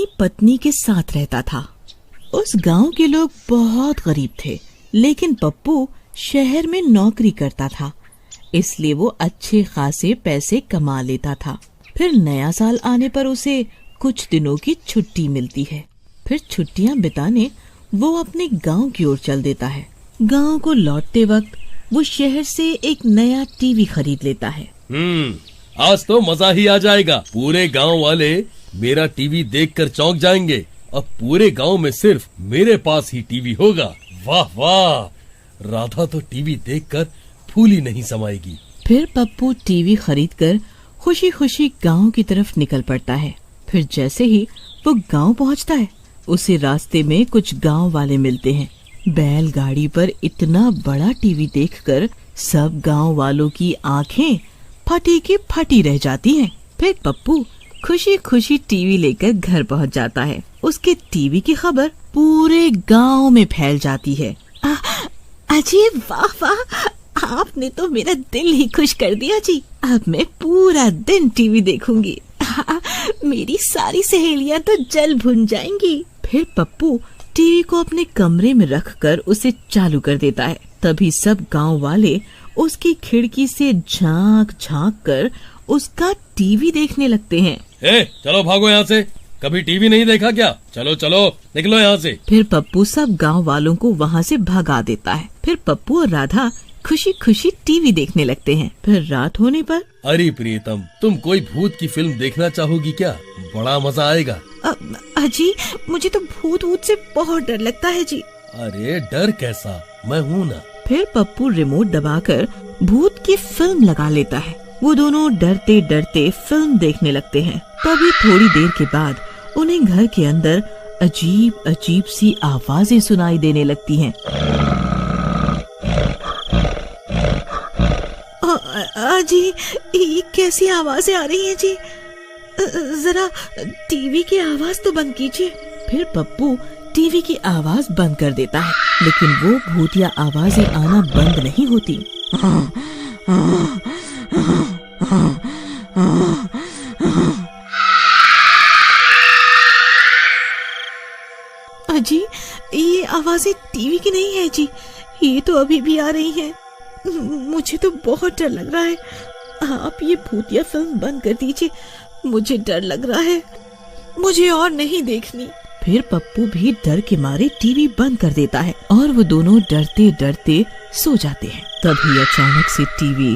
अपनी पत्नी के साथ रहता था। उस गांव के लोग बहुत गरीब थे, लेकिन पप्पू शहर में नौकरी करता था, इसलिए वो अच्छे खासे पैसे कमा लेता था। फिर नया साल आने पर उसे कुछ दिनों की छुट्टी मिलती है। फिर छुट्टियां बिताने वो अपने गांव की ओर चल देता है। गांव को लौटते वक्त वो शहर से एक नया टीवी खरीद लेता है। आज तो मजा ही आ जाएगा। पूरे गांव वाले मेरा टीवी देखकर चौंक जाएंगे। अब पूरे गांव में सिर्फ मेरे पास ही टीवी होगा। वाह वाह, राधा तो टीवी देखकर फूल ही नहीं समाएगी। फिर पप्पू टीवी खरीदकर खुशी खुशी गांव की तरफ निकल पड़ता है। फिर जैसे ही वो गांव पहुंचता है, उसे रास्ते में कुछ गांव वाले मिलते हैं। बैलगाड़ी पर इतना बड़ा टीवी देखकर सब गांव वालों की आंखें फटी की फटी रह जाती हैं। फिर पप्पू खुशी खुशी टीवी लेकर घर पहुंच जाता है। उसके टीवी की खबर पूरे गांव में फैल जाती है। अजी वाह वाह, आपने तो मेरा दिल ही खुश कर दिया जी। अब मैं पूरा दिन टीवी देखूंगी। मेरी सारी सहेलियां तो जल भुन जाएंगी। फिर पप्पू टीवी को अपने कमरे में रखकर उसे चालू कर देता है। तभी सब गांव वाले उसकी खिड़की से झांक झांक कर उसका टीवी देखने लगते हैं। चलो भागो यहाँ से, कभी टीवी नहीं देखा क्या? चलो चलो निकलो यहाँ से। फिर पप्पू सब गांव वालों को वहाँ से भगा देता है। फिर पप्पू और राधा खुशी खुशी टीवी देखने लगते हैं। फिर रात होने पर, अरे प्रियतम, तुम कोई भूत की फिल्म देखना चाहोगी क्या? बड़ा मजा आएगा। अजी मुझे तो भूत से बहुत डर लगता है जी। अरे डर कैसा, मैं हूँ ना। फिर पप्पू रिमोट दबाकर भूत की फिल्म लगा लेता है। वो दोनों डरते डरते फिल्म देखने लगते हैं। तभी थोड़ी देर के बाद उन्हें घर के अंदर अजीब अजीब सी आवाजें सुनाई देने लगती हैं। अजी ये कैसी आवाजें आ रही हैं जी? जरा टीवी की आवाज तो बंद कीजिए। फिर पप्पू टीवी की आवाज बंद कर देता है, लेकिन वो भूतिया आवाजें आना बंद नहीं होती। अजी ये आवाजें टीवी की नहीं है जी, ये तो अभी भी आ रही हैं। मुझे तो बहुत डर लग रहा है। आप ये भूतिया फिल्म बंद कर दीजिए, मुझे डर लग रहा है, मुझे और नहीं देखनी। फिर पप्पू भी डर के मारे टीवी बंद कर देता है और वो दोनों डरते डरते सो जाते हैं। तभी अचानक से टीवी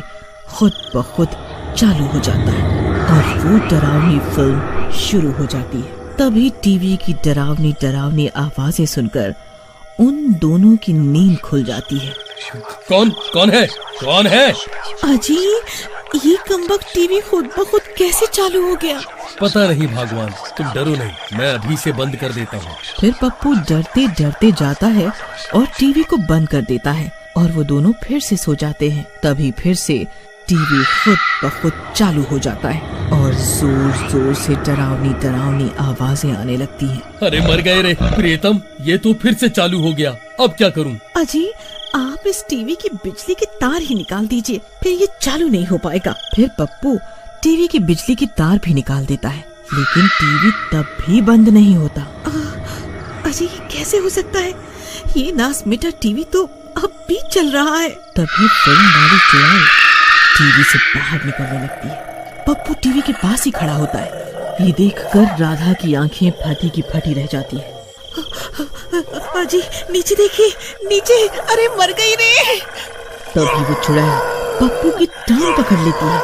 खुद ब खुद चालू हो जाता है और वो डरावनी फिल्म शुरू हो जाती है। तभी टीवी की डरावनी डरावनी आवाजें सुनकर उन दोनों की नींद खुल जाती है। कौन है? अजी ये कमबख्त टीवी खुद ब खुद कैसे चालू हो गया? पता नहीं भगवान, तुम डरो नहीं, मैं अभी से बंद कर देता हूँ। फिर पप्पू डरते डरते जाता है और टीवी को बंद कर देता है और वो दोनों फिर से सो जाते हैं। तभी फिर से टीवी खुद ब खुद चालू हो जाता है और जोर जोर से डरावनी डरावनी आवाजें आने लगती हैं। अरे मर गए रे प्रियतम, ये तो फिर से चालू हो गया, अब क्या करूं? अजी आप इस टीवी की बिजली के तार ही निकाल दीजिए, फिर ये चालू नहीं हो पाएगा। फिर पप्पू टीवी की बिजली की तार भी निकाल देता है, लेकिन टीवी तब भी बंद नहीं होता। अजी ये कैसे हो सकता है? ये नास मीठा टीवी तो अब भी चल रहा है। तभी फिल्म वाली चुड़ैल टीवी से बाहर निकलने लगती है। पप्पू टीवी के पास ही खड़ा होता है। ये देखकर राधा की आंखें फटी की फटी रह जाती है। अजी नीचे देखिए, नीचे, अरे मर गई रे। तभी वो चुड़ैल पप्पू की टांग पकड़ लेती है।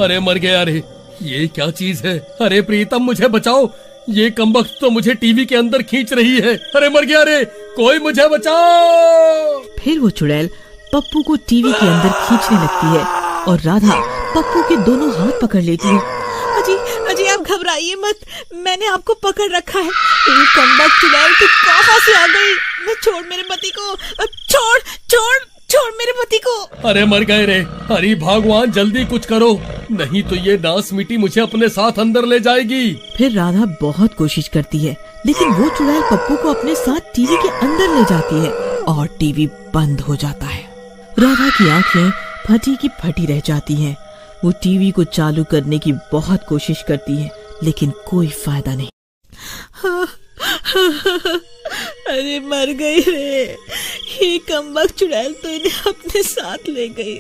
अरे मर गया रे, ये क्या चीज है? अरे प्रीतम मुझे बचाओ, ये कमबख्त तो मुझे टीवी के अंदर खींच रही है। अरे मर गया रे, कोई मुझे बचाओ। फिर वो चुड़ैल पप्पू को टीवी के अंदर खींचने लगती है और राधा पप्पू के दोनों हाथ पकड़ लेती है। अजी आप घबराइए मत, मैंने आपको पकड़ रखा है। ये कमबख्त चुड़ैल तू कहाँ से आ गई? मैं छोड़ मेरे पति को, छोड़ मेरे पति को। अरे मर गए रे, अरे भगवान जल्दी कुछ करो, नहीं तो ये नास मिट्टी मुझे अपने साथ अंदर ले जाएगी। फिर राधा बहुत कोशिश करती है, लेकिन वो चुड़ैल पप्पू को अपने साथ टीवी के अंदर ले जाती है और टीवी बंद हो जाता है। राधा की आंखें फटी की फटी रह जाती हैं। वो टीवी को चालू करने की बहुत कोशिश करती है, लेकिन कोई फायदा नहीं। अरे मर गई रे, ये कमबख्त चुड़ैल तो इन्हें अपने साथ ले गई।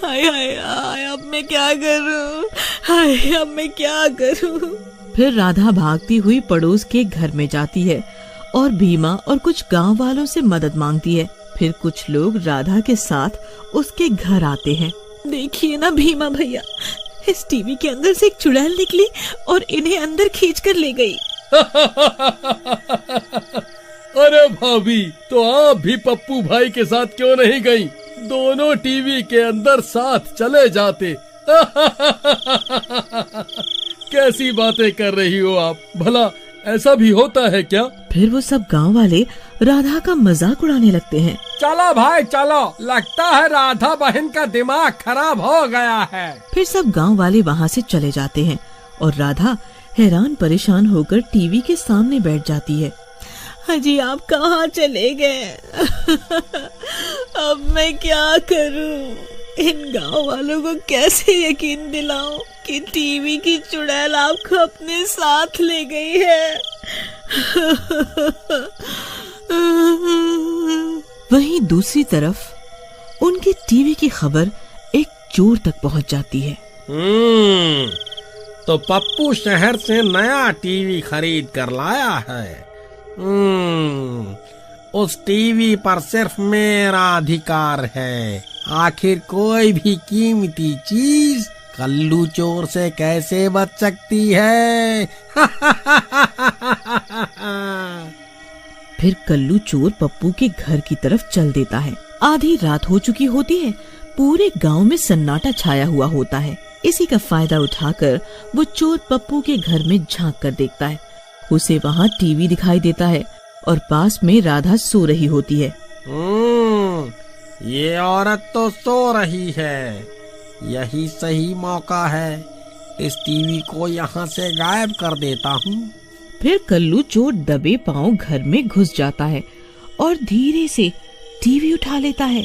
हाय हाय हाय, अब मैं क्या करूं? हाय, अब मैं क्या करूं? फिर राधा भागती हुई पड़ोस के घर में जाती है और भीमा और कुछ गांव वालों से मदद मांगती है। फिर कुछ लोग राधा के साथ उसके घर आते हैं। देखिए ना भीमा भैया, इस टीवी के अंदर से एक चुड़ैल निकली और इन्हें अंदर खींच कर ले गई। अरे भाभी, तो आप भी पप्पू भाई के साथ क्यों नहीं गई? दोनों टीवी के अंदर साथ चले जाते। कैसी बातें कर रही हो आप? भला ऐसा भी होता है क्या? फिर वो सब गांव वाले राधा का मजाक उड़ाने लगते हैं। चलो भाई चलो, लगता है राधा बहन का दिमाग खराब हो गया है। फिर सब गांव वाले वहाँ से चले जाते हैं और राधा हैरान परेशान होकर टीवी के सामने बैठ जाती है। हाजी, आप कहाँ चले गए? अब मैं क्या करूं? इन गांव वालों को कैसे यकीन दिलाऊं कि टीवी की चुड़ैल आपको अपने साथ ले गई है? वहीं दूसरी तरफ उनकी टीवी की खबर एक चोर तक पहुंच जाती है। तो पप्पू शहर से नया टीवी खरीद कर लाया है। उस टीवी पर सिर्फ मेरा अधिकार है। आखिर कोई भी कीमती चीज कल्लू चोर से कैसे बच सकती है? फिर कल्लू चोर पप्पू के घर की तरफ चल देता है। आधी रात हो चुकी होती है। पूरे गांव में सन्नाटा छाया हुआ होता है। इसी का फायदा उठाकर वो चोर पप्पू के घर में झांक कर देखता है। उसे वहाँ टीवी दिखाई देता है और पास में राधा सो रही होती है। ये औरत तो सो रही है। यही सही मौका है। इस टीवी को यहाँ से गायब कर देता हूँ। फिर कल्लू चोर दबे पांव घर में घुस जाता है और धीरे से टीवी उठा लेता है।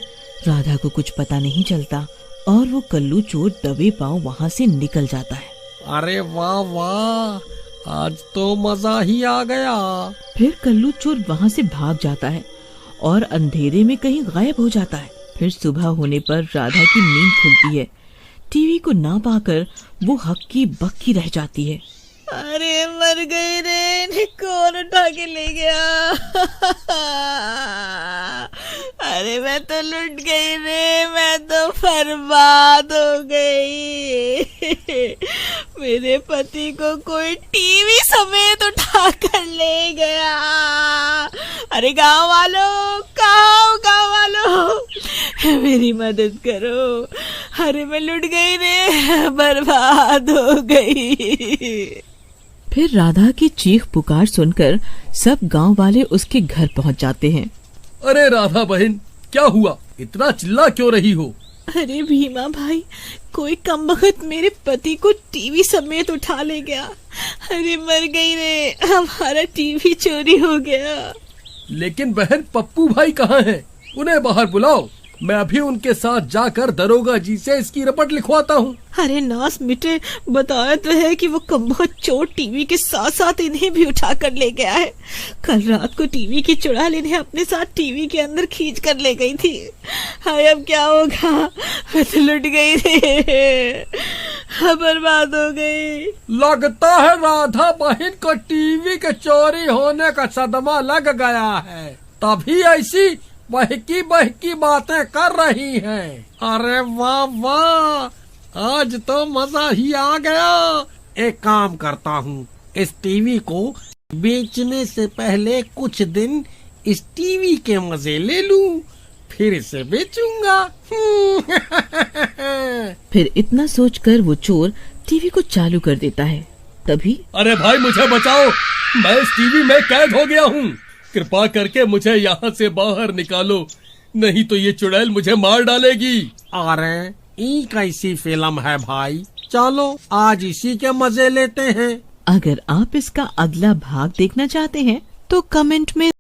राधा को कुछ पता नहीं चलता और वो कल्लू चोर दबे पांव वहाँ से निकल जाता है। अरे वाह वाह, आज तो मजा ही आ गया। फिर कल्लू चोर वहाँ से भाग जाता है और अंधेरे में कहीं गायब हो जाता है। फिर सुबह होने पर राधा की नींद खुलती है। टीवी को ना पाकर वो हक्की बक्की रह जाती है। अरे मर गई रे, इन्हें कौन उठा के ले गया? अरे मैं तो लुट गई रे, मैं तो बर्बाद हो गई। मेरे पति को कोई टीवी समेत उठा कर ले गया। अरे गांव वालों, गांव वालों, मेरी मदद करो। अरे मैं लुट गई रे, बर्बाद हो गई। फिर राधा की चीख पुकार सुनकर सब गांव वाले उसके घर पहुंच जाते हैं। अरे राधा बहन, क्या हुआ? इतना चिल्ला क्यों रही हो? अरे भीमा भाई, कोई कमबख्त मेरे पति को टीवी समेत उठा ले गया। अरे मर गई रे, हमारा टीवी चोरी हो गया। लेकिन बहन, पप्पू भाई कहाँ हैं? उन्हें बाहर बुलाओ। मैं अभी उनके साथ जाकर दरोगा जी से इसकी रिपोर्ट लिखवाता हूँ। अरे नास मिटे, बताया तो है कि वो कमबख्त चोर टीवी के साथ साथ इन्हें भी उठा कर ले गया है। कल रात को टीवी की चुड़ैल इन्हें अपने साथ टीवी के अंदर खींच कर ले गई थी। हाय, अब क्या होगा? मैं तो लुट गई रे, बर्बाद हो गई। लगता है राधा बहन को टीवी के चोरी होने का सदमा लग गया है, तभी ऐसी बहकी बातें कर रही हैं। अरे वाह वाह, आज तो मजा ही आ गया। एक काम करता हूँ, इस टीवी को बेचने से पहले कुछ दिन इस टीवी के मजे ले लूं, फिर इसे बेचूंगा। फिर इतना सोचकर वो चोर टीवी को चालू कर देता है। तभी अरे भाई, मुझे बचाओ, मैं इस टीवी में कैद हो गया हूँ। कृपा करके मुझे यहाँ से बाहर निकालो, नहीं तो ये चुड़ैल मुझे मार डालेगी। अरे ई कैसी फिल्म है भाई, चलो आज इसी के मजे लेते हैं। अगर आप इसका अगला भाग देखना चाहते हैं तो कमेंट में